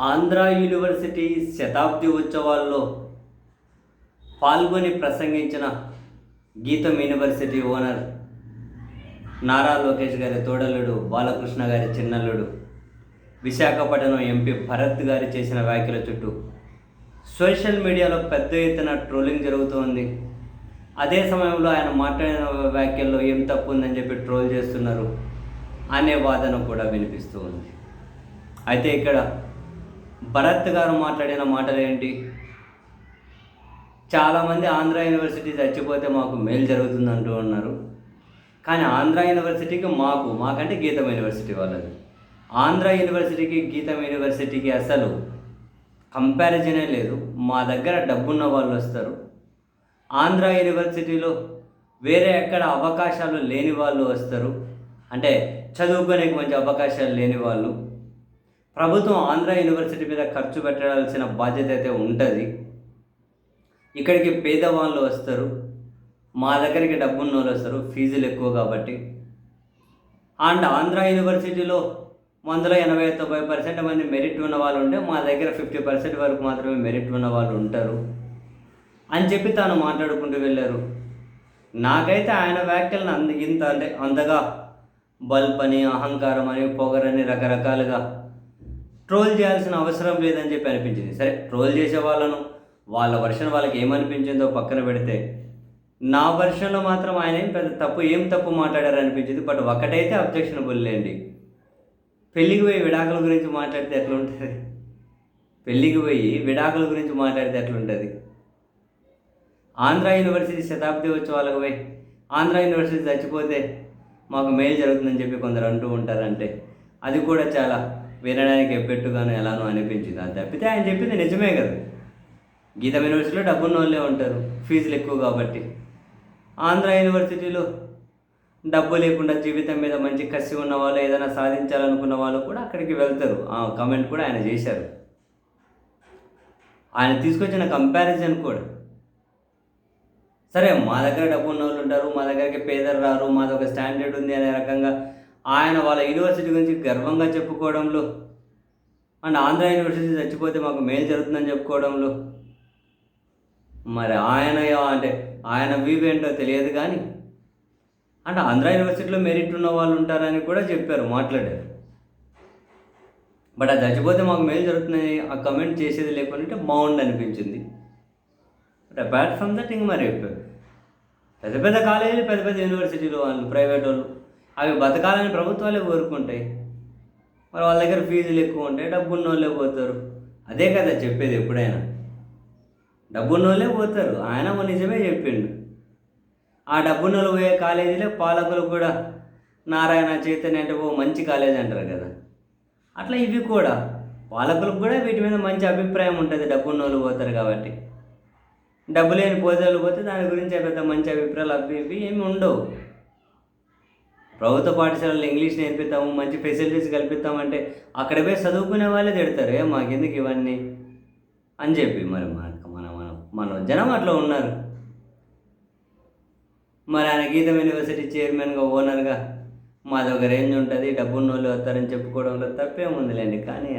Andhra university శతాబ్ది ఉత్సవాల్లో పాల్గొని ప్రసంగించిన గీతం యూనివర్సిటీ ఓనర్ నారా లోకేష్ గారి తోడల్లుడు బాలకృష్ణ గారి చిన్నల్లుడు విశాఖపట్నం ఎంపీ భరత్ గారి చేసిన వ్యాఖ్యల చుట్టూ సోషల్ మీడియాలో పెద్ద ఎత్తున ట్రోలింగ్ జరుగుతోంది. అదే సమయంలో ఆయన మాట్లాడిన వ్యాఖ్యల్లో ఏం తప్పు ఉందని చెప్పి ట్రోల్ చేస్తున్నారు అనే వాదన కూడా వినిపిస్తూ ఉంది. అయితే ఇక్కడ భరత్ గారు మాట్లాడిన మాటలు ఏంటి? చాలామంది ఆంధ్ర యూనివర్సిటీ చచ్చిపోతే మాకు మేలు జరుగుతుంది అంటూ ఉన్నారు. కానీ ఆంధ్ర యూనివర్సిటీకి మాకంటే గీతం యూనివర్సిటీ వాళ్ళది. ఆంధ్ర యూనివర్సిటీకి గీతం యూనివర్సిటీకి అసలు కంపారిజనే లేదు. మా దగ్గర డబ్బున్న వాళ్ళు వస్తారు. ఆంధ్ర యూనివర్సిటీలో వేరే ఎక్కడ అవకాశాలు లేని వాళ్ళు వస్తారు. అంటే చదువుకోనికి మంచి అవకాశాలు లేని వాళ్ళు. ప్రభుత్వం ఆంధ్ర యూనివర్సిటీ మీద ఖర్చు పెట్టాల్సిన బాధ్యత అయితే ఉంటుంది. ఇక్కడికి పేదవాళ్ళు వస్తారు, మా దగ్గరికి డబ్బున్న వాళ్ళు వస్తారు, ఫీజులు ఎక్కువ కాబట్టి. అండ్ ఆంధ్ర యూనివర్సిటీలో 180-90% మంది మెరిట్ ఉన్న వాళ్ళు ఉంటే మా దగ్గర 50% వరకు మాత్రమే మెరిట్ ఉన్న వాళ్ళు ఉంటారు అని చెప్పి తాను మాట్లాడుకుంటూ వెళ్ళారు. నాకైతే ఆయన వ్యాఖ్యలను అంతగా బల్ప్ అని, అహంకారం అని, పొగరని రకరకాలుగా ట్రోల్ చేయాల్సిన అవసరం లేదని చెప్పి అనిపించింది. సరే, ట్రోల్ చేసే వాళ్ళను వాళ్ళ వర్షన్ వాళ్ళకి ఏమనిపించిందో పక్కన పెడితే, నా వర్షన్లో మాత్రం ఆయన ఏం తప్పు మాట్లాడారు అనిపించింది. బట్ ఒకటైతే అబ్జెక్షనబుల్ లేండి. పెళ్ళికి పోయి విడాకుల గురించి మాట్లాడితే ఎట్లుంటుంది? పెళ్ళికి పోయి విడాకుల గురించి మాట్లాడితే ఎట్లుంటుంది? ఆంధ్ర యూనివర్సిటీ శతాబ్ది ఉత్సవాలకు పోయి ఆంధ్ర యూనివర్సిటీ చచ్చిపోతే మాకు మేలు జరుగుతుందని చెప్పి కొందరు అంటూ ఉంటారంటే అది కూడా చాలా వినడానికి ఎబ్బెట్టుగాను ఎలానో అనిపించింది. అది తప్పితే ఆయన చెప్పింది నిజమే కదా. గీతం యూనివర్సిటీలో డబ్బున్న వాళ్ళే ఉంటారు, ఫీజులు ఎక్కువ కాబట్టి. ఆంధ్ర యూనివర్సిటీలో డబ్బు లేకుండా జీవితం మీద మంచి కసి ఉన్న వాళ్ళు, ఏదైనా సాధించాలనుకున్న వాళ్ళు కూడా అక్కడికి వెళ్తారు. ఆ కామెంట్ కూడా ఆయన చేశారు. ఆయన తీసుకొచ్చిన కంపారిజన్ కూడా సరే, మా దగ్గర డబ్బు ఉన్న వాళ్ళు ఉంటారు, మా దగ్గరికి పేదలు రారు, మాది ఒక స్టాండర్డ్ ఉంది అనే రకంగా ఆయన వాళ్ళ యూనివర్సిటీ గురించి గర్వంగా చెప్పుకోవడంలో, అండ్ ఆంధ్ర యూనివర్సిటీ చచ్చిపోతే మాకు మేలు జరుగుతుందని చెప్పుకోవడంలో మరి ఆయన వ్యూ ఏంటో తెలియదు. కానీ అంటే ఆంధ్ర యూనివర్సిటీలో మెరిట్ ఉన్న వాళ్ళు ఉంటారని కూడా మాట్లాడారు. బట్ అది చచ్చిపోతే మాకు మేలు జరుగుతుందని ఆ కమెంట్ చేసేది లేకుంటే బాగుండి అనిపించింది. బట్ అపార్ట్ ఫ్రమ్ దట్ మరి పెద్ద పెద్ద కాలేజీలు, పెద్ద పెద్ద యూనివర్సిటీలు వాళ్ళు, ప్రైవేట్ వాళ్ళు అవి బతకాలని ప్రభుత్వాలే కోరుకుంటాయి. మరి వాళ్ళ దగ్గర ఫీజులు ఎక్కువ ఉంటాయి, డబ్బున్న వాళ్ళే పోతారు. అదే కదా చెప్పేది ఎప్పుడైనా, డబ్బున్న వాళ్ళే పోతారు. ఆయన నిజమే చెప్పిండు. ఆ డబ్బున్న వాళ్ళు పోయే కాలేజీలో పాలకులు కూడా నారాయణ, చైతన్య అంటే మంచి కాలేజీ అంటారు కదా. అట్లా ఇవి కూడా పాలకులకు కూడా వీటి మీద మంచి అభిప్రాయం ఉంటుంది. డబ్బున్న వాళ్ళు పోతారు కాబట్టి. డబ్బు లేని పోజాలు పోతే దాని గురించి పెద్ద మంచి అభిప్రాయాలు అవి ఇవి ఏమి ఉండవు. ప్రభుత్వ పాఠశాలలో ఇంగ్లీష్ నేర్పిస్తాము, మంచి ఫెసిలిటీస్ కల్పిస్తామంటే అక్కడ పోయి చదువుకునే వాళ్ళే తిడతారు, మాకెందుకు ఇవన్నీ అని చెప్పి. మరి మన జనం అట్లా ఉన్నారు. మరి ఆయన గీతం యూనివర్సిటీ చైర్మన్గా, ఓనర్గా మాది ఒక రేంజ్ ఉంటుంది, డబ్బున్న వాళ్ళు వస్తారని చెప్పుకోవడంలో తప్పేముందిలేండి. కానీ